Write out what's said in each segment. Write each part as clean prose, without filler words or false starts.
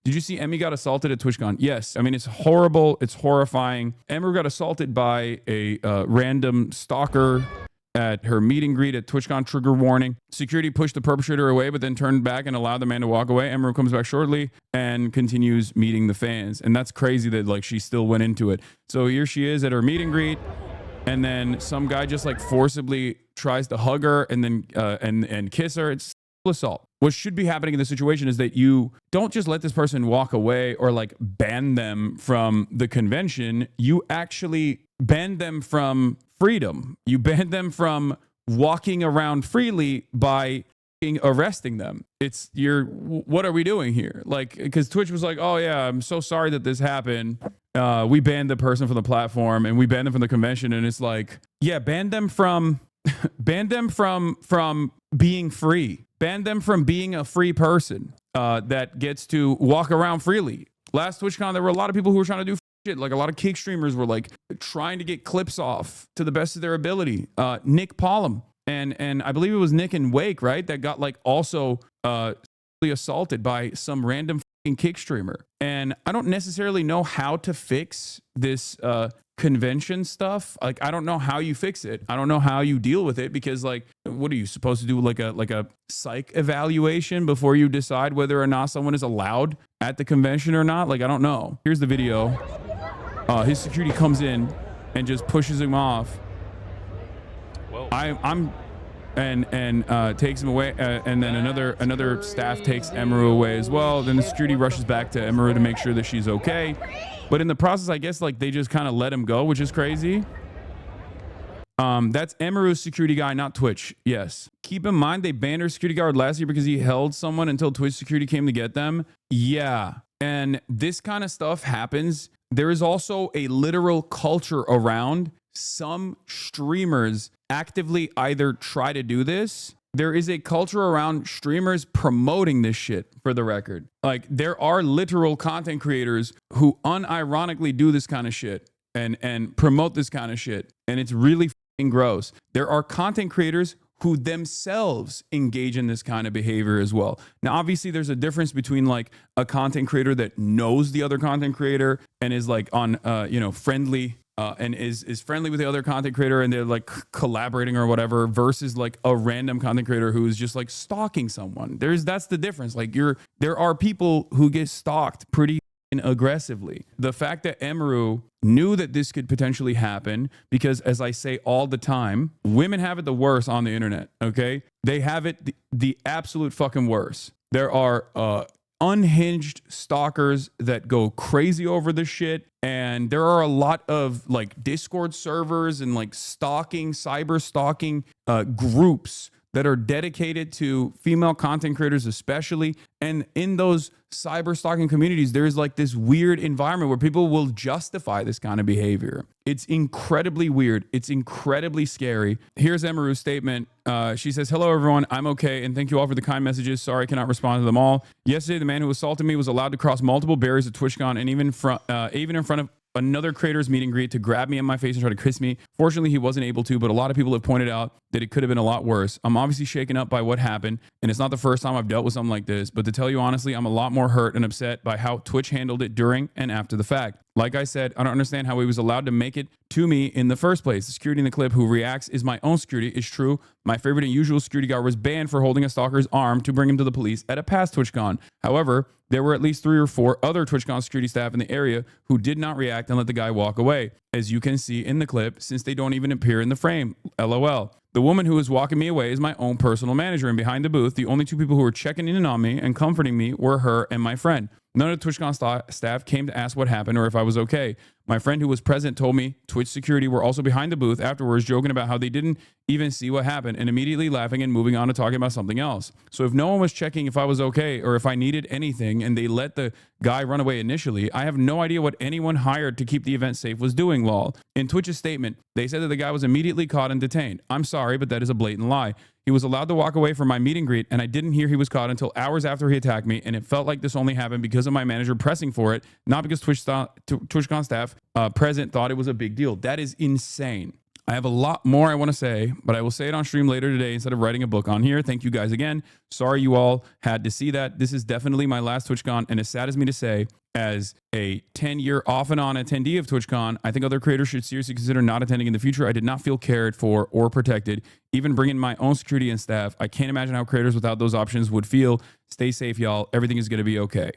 Did you see Emmy got assaulted at TwitchCon? Yes. I mean, it's horrible. It's horrifying. Emiru got assaulted by a random stalker at her meet and greet at TwitchCon. Trigger warning. Security pushed the perpetrator away, but then turned back and allowed the man to walk away. Emiru comes back shortly and continues meeting the fans. And that's crazy that like she still went into it. So here she is at her meet and greet. And then some guy just like forcibly tries to hug her and then and kiss her. It's assault. What should be happening in this situation is that you don't just let this person walk away or like ban them from the convention. You actually ban them from freedom. You ban them from walking around freely by arresting them. It's what are we doing here? Like, because Twitch was like, oh yeah, I'm so sorry that this happened. We banned the person from the platform and we banned them from the convention. And it's like, yeah, ban them from being free. Ban them from being a free person that gets to walk around freely. Last TwitchCon, there were a lot of people who were trying to do shit. Like a lot of kick streamers were like trying to get clips off to the best of their ability. Nick Pollum and I believe it was Nick and Wake, right? That got like also assaulted by some random fucking kick streamer. And I don't necessarily know how to fix this convention stuff. Like, I don't know how you fix it. I don't know how you deal with it because like, what are you supposed to do? Like a psych evaluation before you decide whether or not someone is allowed at the convention or not? Like, I don't know. Here's the video. His security comes in and just pushes him off. Whoa. And takes him away, and then another staff takes Emiru away as well. Then the security rushes back to Emiru to make sure that she's okay. But in the process, I guess like they just kind of let him go, which is crazy. That's Emiru's security guy, not Twitch. Yes. Keep in mind they banned her security guard last year because he held someone until Twitch security came to get them. Yeah. And this kind of stuff happens. There is also a literal culture around some streamers actively either try to do this. There is a culture around streamers promoting this shit, for the record. Like, there are literal content creators who unironically do this kind of shit and promote this kind of shit. And it's really fucking gross. There are content creators who themselves engage in this kind of behavior as well. Now, obviously, there's a difference between like a content creator that knows the other content creator and is like on, friendly and is friendly with the other content creator and they're like collaborating or whatever versus like a random content creator who is just like stalking someone. That's the difference. Like there are people who get stalked pretty aggressively. The fact that Emiru knew that this could potentially happen because, as I say all the time, women have it the worst on the internet, okay? They have it the absolute fucking worst. There are unhinged stalkers that go crazy over this shit, and there are a lot of like Discord servers and like cyber stalking groups that are dedicated to female content creators especially. And in those cyber stalking communities, there's like this weird environment where people will justify this kind of behavior. It's incredibly weird. It's incredibly scary. Here's Emiru's statement. She says, "Hello, everyone. I'm okay. And thank you all for the kind messages. Sorry I cannot respond to them all. Yesterday, the man who assaulted me was allowed to cross multiple barriers at TwitchCon and even in front of another creator's meet and greet to grab me in my face and try to kiss me. Fortunately, he wasn't able to, but a lot of people have pointed out that it could have been a lot worse. I'm obviously shaken up by what happened, and it's not the first time I've dealt with something like this, but to tell you honestly, I'm a lot more hurt and upset by how Twitch handled it during and after the fact. Like I said, I don't understand how he was allowed to make it to me in the first place. The security in the clip who reacts is my own security is true. My favorite and usual security guard was banned for holding a stalker's arm to bring him to the police at a past TwitchCon. However, there were at least 3 or 4 other TwitchCon security staff in the area who did not react and let the guy walk away, as you can see in the clip, since they don't even appear in the frame. LOL. The woman who was walking me away is my own personal manager, and behind the booth, the only 2 people who were checking in on me and comforting me were her and my friend. None of the TwitchCon staff came to ask what happened or if I was okay. My friend who was present told me Twitch security were also behind the booth afterwards, joking about how they didn't even see what happened and immediately laughing and moving on to talking about something else. So if no one was checking if I was okay or if I needed anything and they let the guy run away initially, I have no idea what anyone hired to keep the event safe was doing, lol. In Twitch's statement, they said that the guy was immediately caught and detained. I'm sorry, but that is a blatant lie. He was allowed to walk away from my meet and greet, and I didn't hear he was caught until hours after he attacked me, and it felt like this only happened because of my manager pressing for it, not because TwitchCon staff present thought it was a big deal. That is insane. I have a lot more I want to say, but I will say it on stream later today instead of writing a book on here. Thank you guys again. Sorry you all had to see that. This is definitely my last TwitchCon, and as sad as me to say, as a 10-year off and on attendee of TwitchCon, I think other creators should seriously consider not attending in the future. I did not feel cared for or protected, even bringing my own security and staff. I can't imagine how creators without those options would feel. Stay safe, y'all. Everything is going to be okay.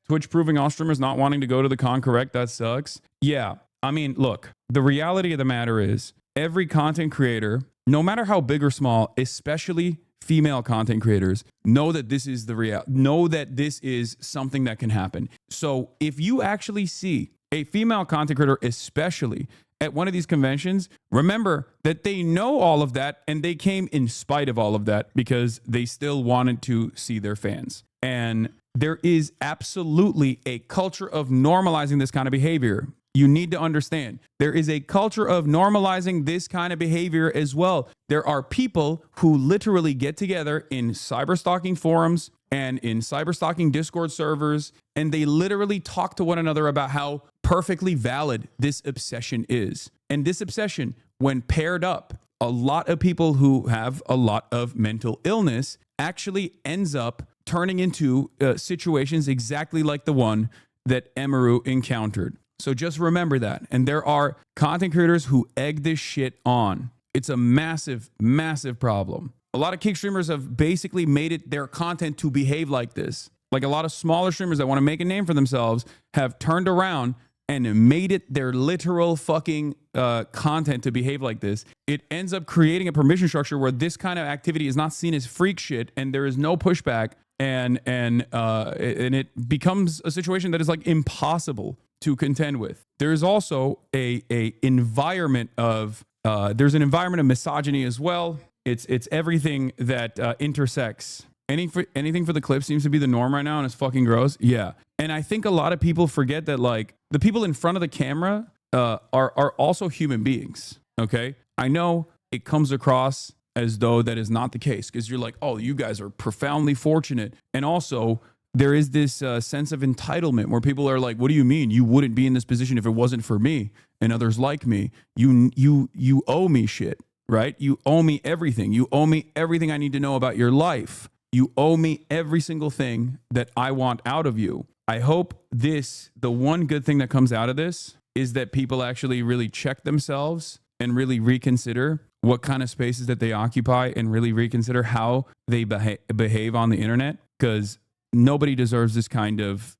Twitch proving all streamers not wanting to go to the con, correct? That sucks. Yeah. I mean, look, the reality of the matter is every content creator, no matter how big or small, especially female content creators, know that this is the know that this is something that can happen. So if you actually see a female content creator, especially at one of these conventions, remember that they know all of that and they came in spite of all of that because they still wanted to see their fans. And there is absolutely a culture of normalizing this kind of behavior. You need to understand there is a culture of normalizing this kind of behavior as well. There are people who literally get together in cyberstalking forums and in cyberstalking Discord servers, and they literally talk to one another about how perfectly valid this obsession is. And this obsession, when paired up, a lot of people who have a lot of mental illness actually ends up turning into situations exactly like the one that Emiru encountered. So just remember that. And there are content creators who egg this shit on. It's a massive, massive problem. A lot of kick streamers have basically made it their content to behave like this. Like a lot of smaller streamers that want to make a name for themselves have turned around and made it their literal fucking content to behave like this. It ends up creating a permission structure where this kind of activity is not seen as freak shit and there is no pushback, and it becomes a situation that is like impossible to contend with. There's also a environment of there's an environment of misogyny as well. It's everything that intersects. Anything for the clip seems to be the norm right now, and it's fucking gross. Yeah, and I think a lot of people forget that like the people in front of the camera are also human beings. Okay, I know it comes across as though that is not the case because you're like, oh, you guys are profoundly fortunate, and also there is this sense of entitlement where people are like, what do you mean you wouldn't be in this position if it wasn't for me and others like me? You owe me shit, right? You owe me everything. You owe me everything I need to know about your life. You owe me every single thing that I want out of you. I hope the one good thing that comes out of this is that people actually really check themselves and really reconsider what kind of spaces that they occupy and really reconsider how they behave on the internet, because nobody deserves this kind of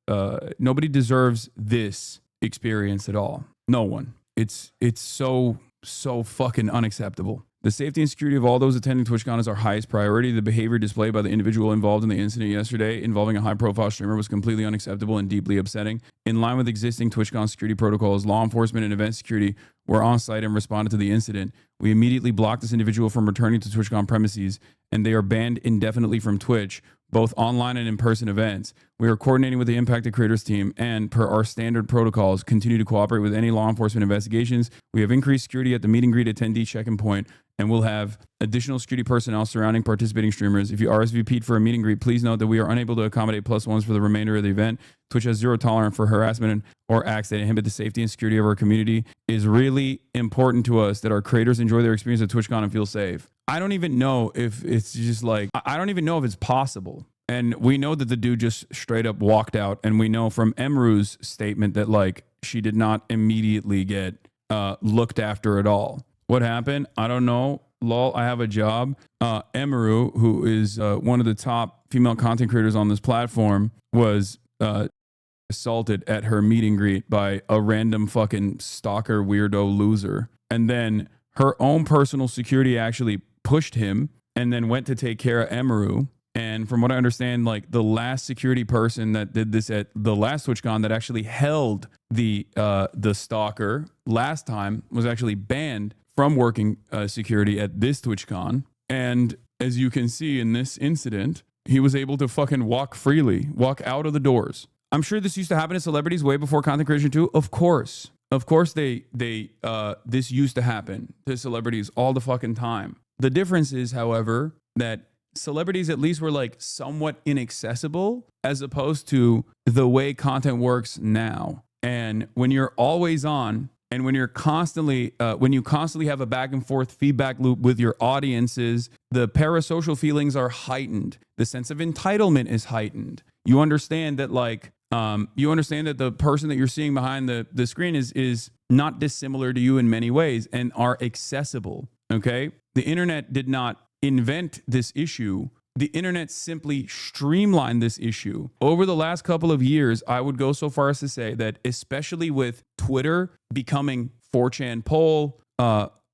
nobody deserves this experience at all. No one. It's so fucking unacceptable. The safety and security of all those attending TwitchCon is our highest priority. The behavior displayed by the individual involved in the incident yesterday involving a high-profile streamer was completely unacceptable and deeply upsetting. In line with existing TwitchCon security protocols, law enforcement and event security were on site and responded to the incident. We immediately blocked this individual from returning to TwitchCon premises, and they are banned indefinitely from Twitch, both online and in-person events. We are coordinating with the impacted creators team and, per our standard protocols, continue to cooperate with any law enforcement investigations. We have increased security at the meet and greet attendee check-in point, and we'll have additional security personnel surrounding participating streamers. If you RSVP'd for a meet and greet, please note that we are unable to accommodate +1s for the remainder of the event. Twitch has zero tolerance for harassment or acts that inhibit the safety and security of our community. It is really important to us that our creators enjoy their experience at TwitchCon and feel safe. I don't even know if it's just like, I don't even know if it's possible. And we know that the dude just straight up walked out. And we know from Emiru's statement that like she did not immediately get looked after at all. What happened? I don't know. Lol, I have a job. Emiru, who is one of the top female content creators on this platform, was assaulted at her meet and greet by a random fucking stalker weirdo loser. And then her own personal security actually pushed him and then went to take care of Emiru. And from what I understand, like the last security person that did this at the last TwitchCon that actually held the stalker last time was actually banned from working security at this TwitchCon. And as you can see in this incident, he was able to fucking walk freely, walk out of the doors. I'm sure this used to happen to celebrities way before content creation too. Of course, this used to happen to celebrities all the fucking time. The difference is, however, that celebrities at least were like somewhat inaccessible as opposed to the way content works now. And when you're always on And when you constantly have a back and forth feedback loop with your audiences, the parasocial feelings are heightened. The sense of entitlement is heightened. You understand that the person that you're seeing behind the screen is not dissimilar to you in many ways and are accessible. Okay. The internet did not invent this issue. The internet simply streamlined this issue. Over the last couple of years, I would go so far as to say that, especially with Twitter becoming 4chan poll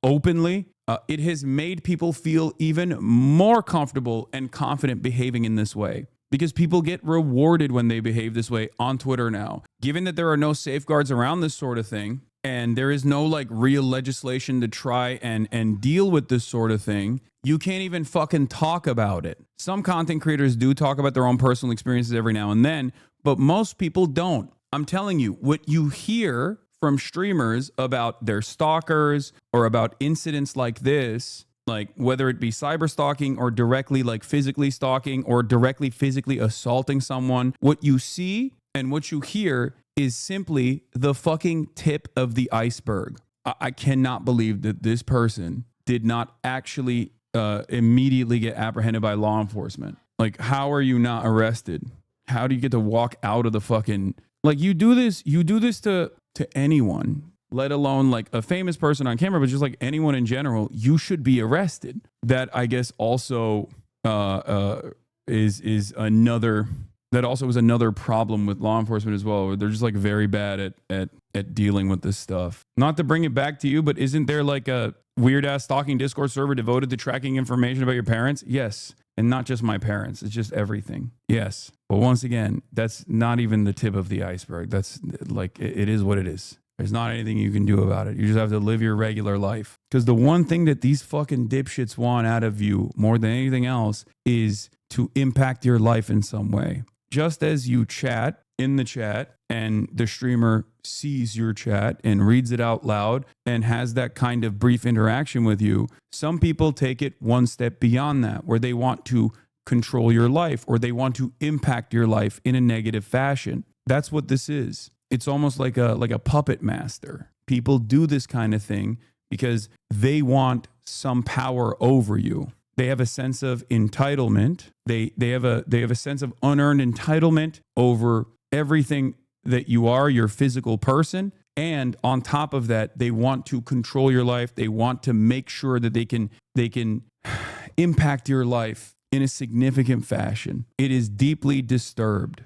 openly, it has made people feel even more comfortable and confident behaving in this way. Because people get rewarded when they behave this way on Twitter now. Given that there are no safeguards around this sort of thing, and there is no like real legislation to try and deal with this sort of thing, you can't even fucking talk about it. Some content creators do talk about their own personal experiences every now and then, but most people don't. I'm telling you, what you hear from streamers about their stalkers or about incidents like this, like whether it be cyber stalking or directly like physically stalking or directly physically assaulting someone, what you see and what you hear is simply the fucking tip of the iceberg. I cannot believe that this person did not actually immediately get apprehended by law enforcement. Like, how are you not arrested? How do you get to walk out of the fucking, like, you do this to anyone, let alone like a famous person on camera, but just like anyone in general, you should be arrested. That I guess also is another, that also is another problem with law enforcement as well. Where they're just like very bad at dealing with this stuff. Not to bring it back to you, but isn't there like a weird ass stalking Discord server devoted to tracking information about your parents? Yes. And not just my parents. It's just everything. Yes. But once again, that's not even the tip of the iceberg. That's like, it is what it is. There's not anything you can do about it. You just have to live your regular life. Because the one thing that these fucking dipshits want out of you more than anything else is to impact your life in some way. Just as you chat in the chat and the streamer sees your chat and reads it out loud and has that kind of brief interaction with you, some people take it one step beyond that, where they want to control your life or they want to impact your life in a negative fashion. That's what this is. It's almost like a puppet master. People do this kind of thing because they want some power over you. They have a sense of entitlement. They have a sense of unearned entitlement over everything that you are, your physical person. And on top of that, they want to control your life. They want to make sure that they can impact your life in a significant fashion. It is deeply disturbed.